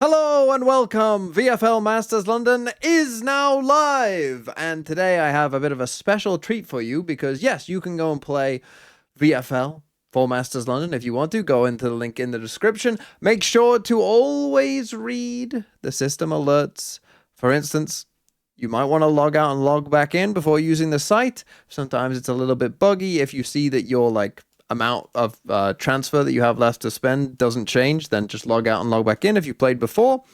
Hello and welcome! VFL Masters London is now live! And today I have a bit of a special treat for you because yes, you can go and play VFL for Masters London if you want to. Go into the link in the description. Make sure to always read the system alerts. For instance, you might want to log out and log back in before using the site. Sometimes it's a little bit buggy. If you see that your amount of transfer that you have left to spend doesn't change, then just log out and log back in if you played before.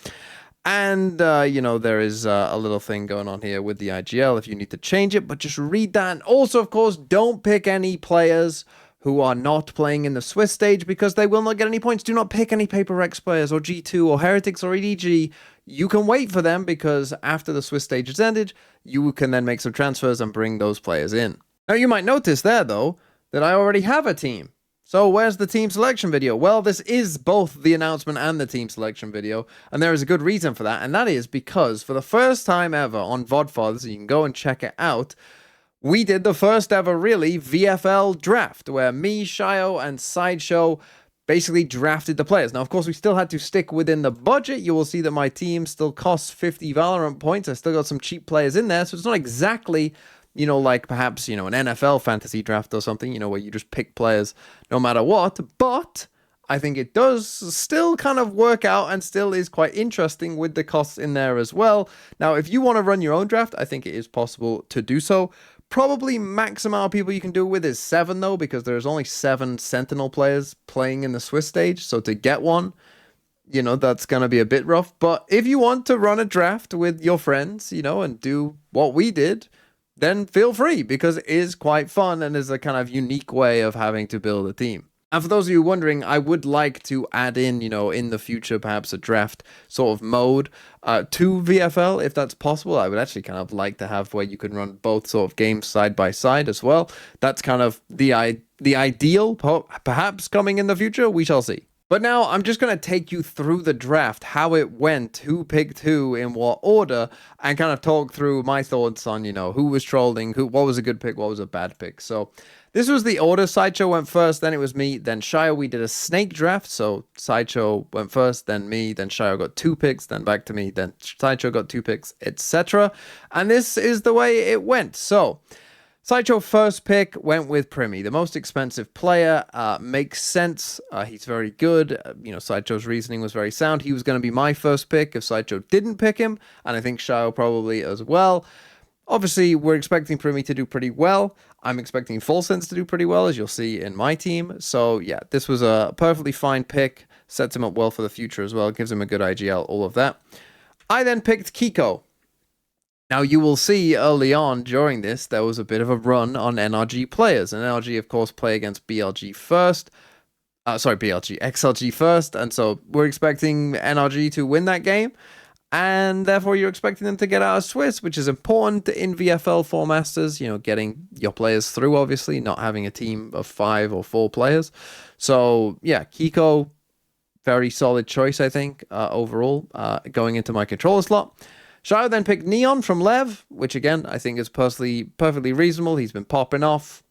And, there is a little thing going on here with the IGL if you need to change it, but just read that. And also, of course, don't pick any players who are not playing in the Swiss stage because they will not get any points. Do not pick any Paper Rex players or G2 or Heretics or EDG. You can wait for them because after the Swiss stage is ended, you can then make some transfers and bring those players in. Now, you might notice there, though, that I already have a team. So where's the team selection video? Well, this is both the announcement and the team selection video, and there is a good reason for that, and that is because for the first time ever on VODFOD, so you can go and check it out, we did the first ever, really, VFL draft, where me, Shio, and Sideshow basically drafted the players. Now, of course, we still had to stick within the budget. You will see that my team still costs 50 Valorant points. I still got some cheap players in there, so it's not exactly like perhaps, an NFL fantasy draft or something, where you just pick players no matter what. But I think it does still kind of work out and still is quite interesting with the costs in there as well. Now, if you want to run your own draft, I think it is possible to do so. Probably max amount of people you can do it with is 7, though, because there's only 7 Sentinel players playing in the Swiss stage. So to get one, that's going to be a bit rough. But if you want to run a draft with your friends, and do what we did, then feel free, because it is quite fun and is a kind of unique way of having to build a team. And for those of you wondering, I would like to add in, in the future, perhaps a draft sort of mode to VFL, if that's possible. I would actually kind of like to have where you can run both sort of games side by side as well. That's kind of the ideal, perhaps coming in the future. We shall see. But now I'm just going to take you through the draft, how it went, who picked who, in what order, and kind of talk through my thoughts on, who was trolling, what was a good pick, what was a bad pick. So this was the order. Sideshow went first, then it was me, then Shio. We did a snake draft, so Sideshow went first, then me, then Shio got 2 picks, then back to me, then Sideshow got 2 picks, etc. And this is the way it went. So Sideshow first pick went with Primi, the most expensive player. Makes sense. He's very good. Sideshow's reasoning was very sound. He was going to be my first pick if Sideshow didn't pick him, and I think Shio probably as well. Obviously, we're expecting Primi to do pretty well. I'm expecting Full Sense to do pretty well, as you'll see in my team. So yeah, this was a perfectly fine pick. Sets him up well for the future as well. Gives him a good IGL, all of that. I then picked Kiko. Now, you will see early on during this, there was a bit of a run on NRG players. And NRG, of course, play against BLG first. XLG first. And so we're expecting NRG to win that game. And therefore, you're expecting them to get out of Swiss, which is important in VFL for Masters. Getting your players through, obviously, not having a team of 5 or 4 players. So, yeah, Kiko, very solid choice, I think, overall, going into my controller slot. Shio then picked Neon from Lev, which again, I think is perfectly reasonable. He's been popping off.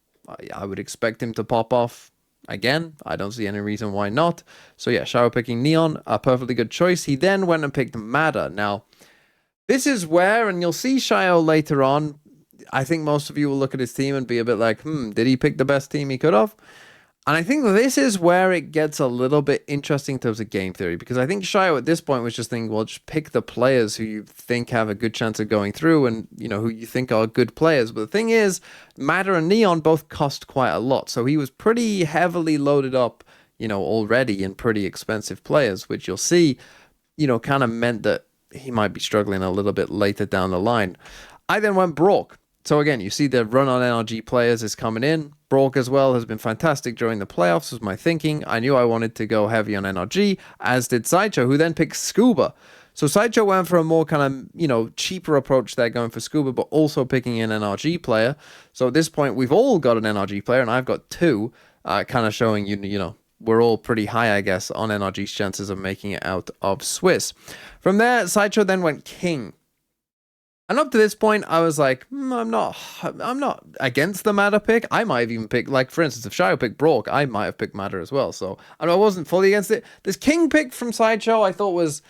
I would expect him to pop off again. I don't see any reason why not. So yeah, Shio picking Neon, a perfectly good choice. He then went and picked Mada. Now, this is where, and you'll see Shio later on, I think most of you will look at his team and be a bit like, did he pick the best team he could have? And I think this is where it gets a little bit interesting in terms of game theory, because I think Shio at this point was just thinking, well, just pick the players who you think have a good chance of going through and, who you think are good players. But the thing is, Matter and Neon both cost quite a lot. So he was pretty heavily loaded up, already in pretty expensive players, which you'll see, kind of meant that he might be struggling a little bit later down the line. I then went Brock. So again, you see the run on NRG players is coming in. Brock as well has been fantastic during the playoffs, was my thinking. I knew I wanted to go heavy on NRG, as did Sideshow, who then picked Scuba. So Sideshow went for a more kind of, cheaper approach there, going for Scuba, but also picking an NRG player. So at this point, we've all got an NRG player, and I've got 2, kind of showing we're all pretty high, I guess, on NRG's chances of making it out of Swiss. From there, Sideshow then went King. And up to this point, I was like, I'm not against the Matter pick. I might have even picked, for instance, if Shio picked Brock, I might have picked Matter as well. So I wasn't fully against it. This King pick from Sideshow, I thought was,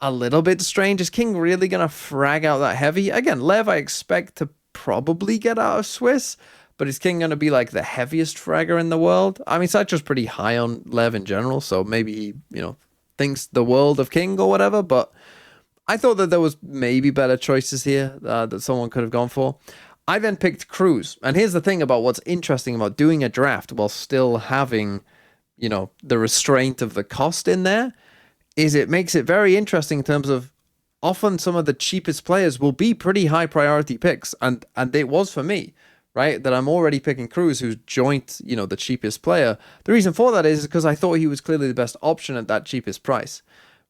a little bit strange. Is King really going to frag out that heavy? Again, Lev, I expect to probably get out of Swiss, but is King going to be like the heaviest fragger in the world? I mean, Sideshow's pretty high on Lev in general, so maybe he, thinks the world of King or whatever, but I thought that there was maybe better choices here that someone could have gone for. I then picked Cruz. And here's the thing about what's interesting about doing a draft while still having, the restraint of the cost in there, is it makes it very interesting in terms of often some of the cheapest players will be pretty high priority picks. And it was for me, right? That I'm already picking Cruz, who's joint, the cheapest player. The reason for that is because I thought he was clearly the best option at that cheapest price,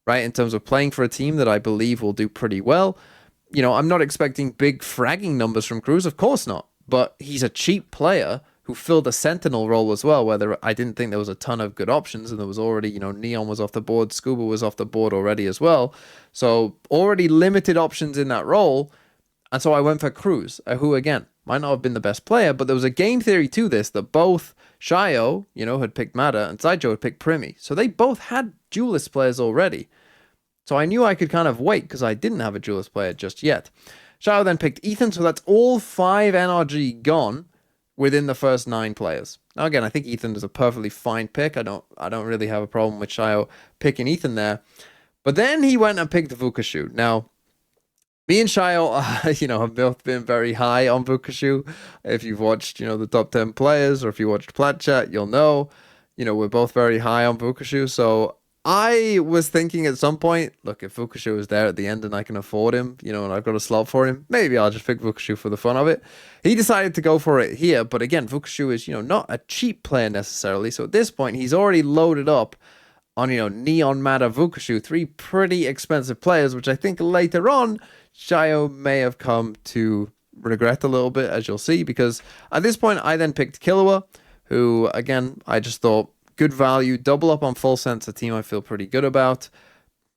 right? In terms of playing for a team that I believe will do pretty well. I'm not expecting big fragging numbers from Cruz, of course not. But he's a cheap player who filled a sentinel role as well, where I didn't think there was a ton of good options, and there was already, Neon was off the board, Scuba was off the board already as well. So already limited options in that role. And so I went for Cruz, who, again, might not have been the best player, but there was a game theory to this that both Shayo, had picked Mata, and Sideshow had picked Primi. So they both had duelist players already. So I knew I could kind of wait because I didn't have a duelist player just yet. Shayo then picked Ethan, so that's all 5 NRG gone within the first 9 players. Now again, I think Ethan is a perfectly fine pick. I don't really have a problem with Shayo picking Ethan there. But then he went and picked Vukashu. Now, me and Shayo, have both been very high on Vukashu. If you've watched, the top 10 players, or if you watched Plat Chat, you'll know, we're both very high on Vukashu. So I was thinking at some point, look, if Vukashu is there at the end and I can afford him, and I've got a slot for him, maybe I'll just pick Vukashu for the fun of it. He decided to go for it here, but again, Vukashu is, not a cheap player necessarily. So at this point, he's already loaded up on, Neon, Mata, Vukashu, 3 pretty expensive players, which I think later on, Shayo may have come to regret a little bit, as you'll see, because at this point, I then picked Killua, who, again, I just thought, good value, double up on full sense, a team I feel pretty good about.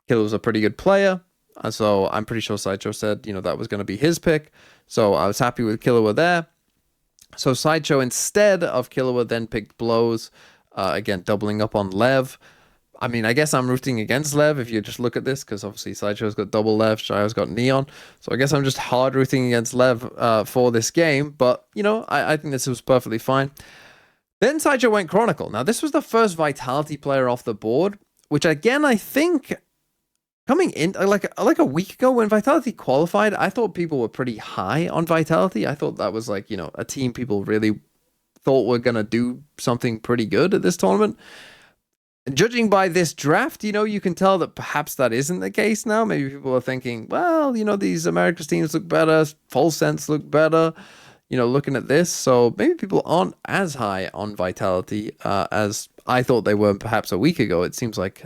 Killua's a pretty good player, and so I'm pretty sure Sideshow said, that was going to be his pick, so I was happy with Killua there. So Sideshow, instead of Killua, then picked Blows, again, doubling up on Lev. I mean, I guess I'm rooting against Lev if you just look at this, because obviously Sideshow's got double Lev, Shayo's got Neon, so I guess I'm just hard rooting against Lev for this game, but, I think this was perfectly fine. Then Sideshow went Chronicle. Now, this was the first Vitality player off the board, which again, I think coming in like a week ago when Vitality qualified, I thought people were pretty high on Vitality. I thought that was like, a team people really thought were going to do something pretty good at this tournament. And judging by this draft, you can tell that perhaps that isn't the case now. Maybe people are thinking, well, these Americas teams look better, Full Sense look better. Looking at this, so maybe people aren't as high on Vitality as I thought they were perhaps a week ago. It seems like,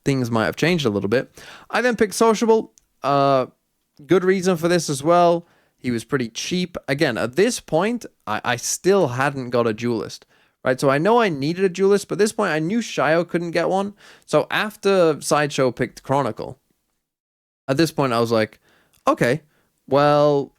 things might have changed a little bit. I then picked Sociable. Good reason for this as well. He was pretty cheap. Again, at this point, I still hadn't got a duelist, right? So I know I needed a duelist, but at this point, I knew Shayo couldn't get one. So after Sideshow picked Chronicle, at this point, I was like, okay, well,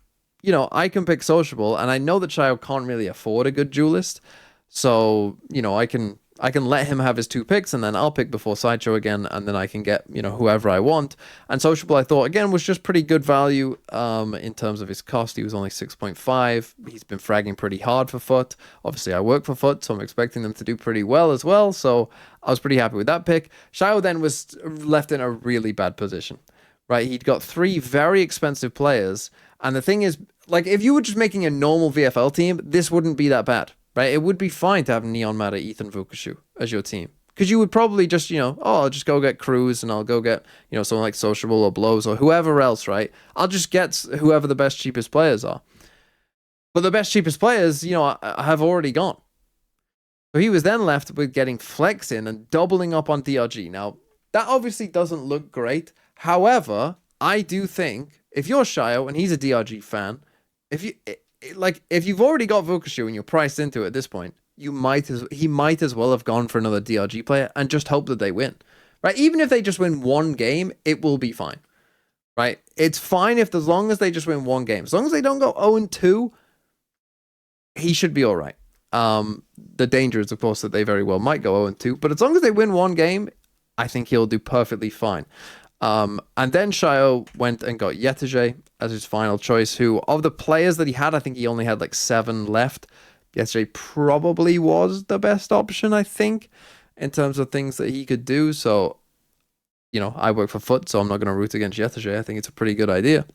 I can pick Sociable, and I know that Shayo can't really afford a good duelist, so, I can let him have his 2 picks, and then I'll pick before Sideshow again, and then I can get, whoever I want. And Sociable, I thought, again, was just pretty good value in terms of his cost. He was only 6.5. He's been fragging pretty hard for Foot. Obviously, I work for Foot, so I'm expecting them to do pretty well as well, so I was pretty happy with that pick. Shayo then was left in a really bad position, right? He'd got 3 very expensive players, and the thing is, like, if you were just making a normal VFL team, this wouldn't be that bad, right? It would be fine to have Neon, Mata, Ethan, Vukashu as your team. Because you would probably just, I'll just go get Cruz, and I'll go get, someone like Sociable or Blows or whoever else, right? I'll just get whoever the best, cheapest players are. But the best, cheapest players, I have already gone. So he was then left with getting Flex in and doubling up on DRG. Now, that obviously doesn't look great. However, I do think, if you're Shayo and he's a DRG fan, if you've already got Vukashu and you're priced into it at this point, he might as well have gone for another DRG player and just hope that they win, right? Even if they just win 1 game, it will be fine, right? It's fine as long as they just win 1 game. As long as they don't go 0-2, he should be all right. The danger is, of course, that they very well might go 0-2, but as long as they win 1 game, I think he'll do perfectly fine. And then Shayo went and got Yetege as his final choice, who, of the players that he had, I think he only had like 7 left. Yetege probably was the best option, I think, in terms of things that he could do. So, I work for Foot, so I'm not going to root against Yetege. I think it's a pretty good idea.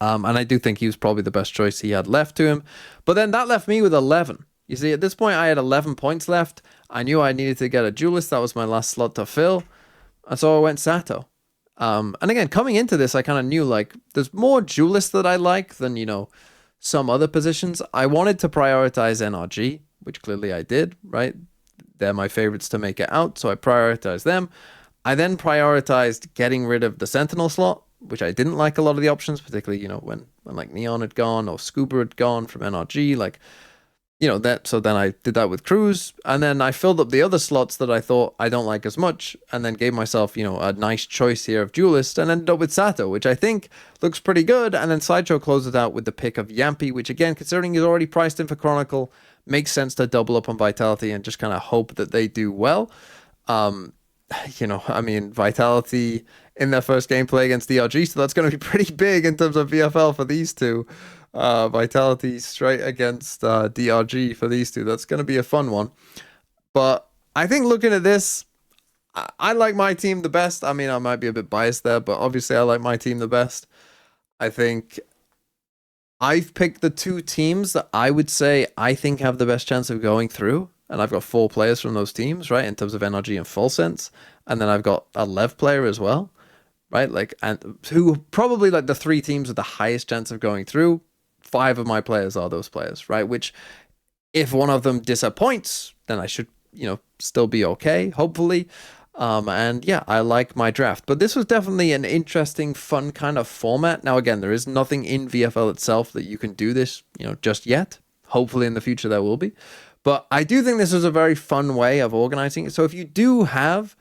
And I do think he was probably the best choice he had left to him. But then that left me with 11. You see, at this point, I had 11 points left. I knew I needed to get a duelist. That was my last slot to fill. And so I went Sato. And again, coming into this, I kind of knew like there's more duelists that I like than, some other positions. I wanted to prioritize NRG, which clearly I did, right? They're my favorites to make it out, so I prioritized them. I then prioritized getting rid of the Sentinel slot, which I didn't like a lot of the options, particularly, when like Neon had gone or Scuba had gone from NRG, like, so then I did that with Cruz, and then I filled up the other slots that I thought I don't like as much, and then gave myself, a nice choice here of Duelist, and ended up with Sato, which I think looks pretty good, and then Sideshow closes out with the pick of Yampi, which again, considering he's already priced in for Chronicle, makes sense to double up on Vitality and just kind of hope that they do well. Vitality in their first gameplay against DRG, so that's going to be pretty big in terms of VFL for these two. Vitality straight against DRG for these two. That's going to be a fun one. But I think looking at this, I like my team the best. I mean, I might be a bit biased there, but obviously I like my team the best. I think I've picked the 2 teams that I would say I think have the best chance of going through. And I've got 4 players from those teams, right, in terms of NRG and Full Sense. And then I've got a Lev player as well, right? Like, and who probably like the 3 teams with the highest chance of going through. 5 of my players are those players, right? Which, if one of them disappoints, then I should, still be okay, hopefully. And yeah, I like my draft. But this was definitely an interesting, fun kind of format. Now, again, there is nothing in VFL itself that you can do this, just yet. Hopefully in the future there will be. But I do think this was a very fun way of organizing it. So if you do have,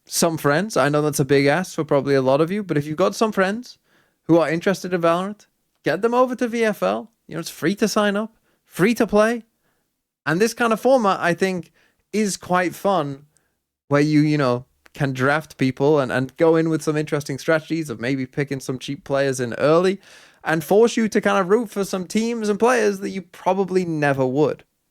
some friends, I know that's a big ask for probably a lot of you, but if you've got some friends who are interested in Valorant, get them over to VFL. It's free to sign up, free to play. And this kind of format, I think, is quite fun where you can draft people and go in with some interesting strategies of maybe picking some cheap players in early and force you to kind of root for some teams and players that you probably never would.